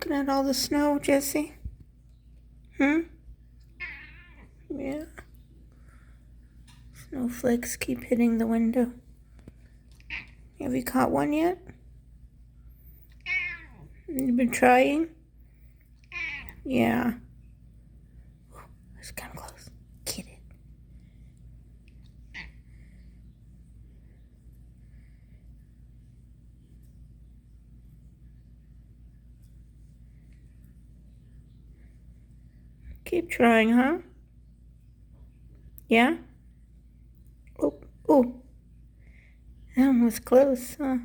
Looking at all the snow, Jesse? Yeah. Snowflakes keep hitting the window. Have you caught one yet? You've been trying? Yeah. Let's come close. Get it. Keep trying, huh? Yeah? Oh, that one was close, huh?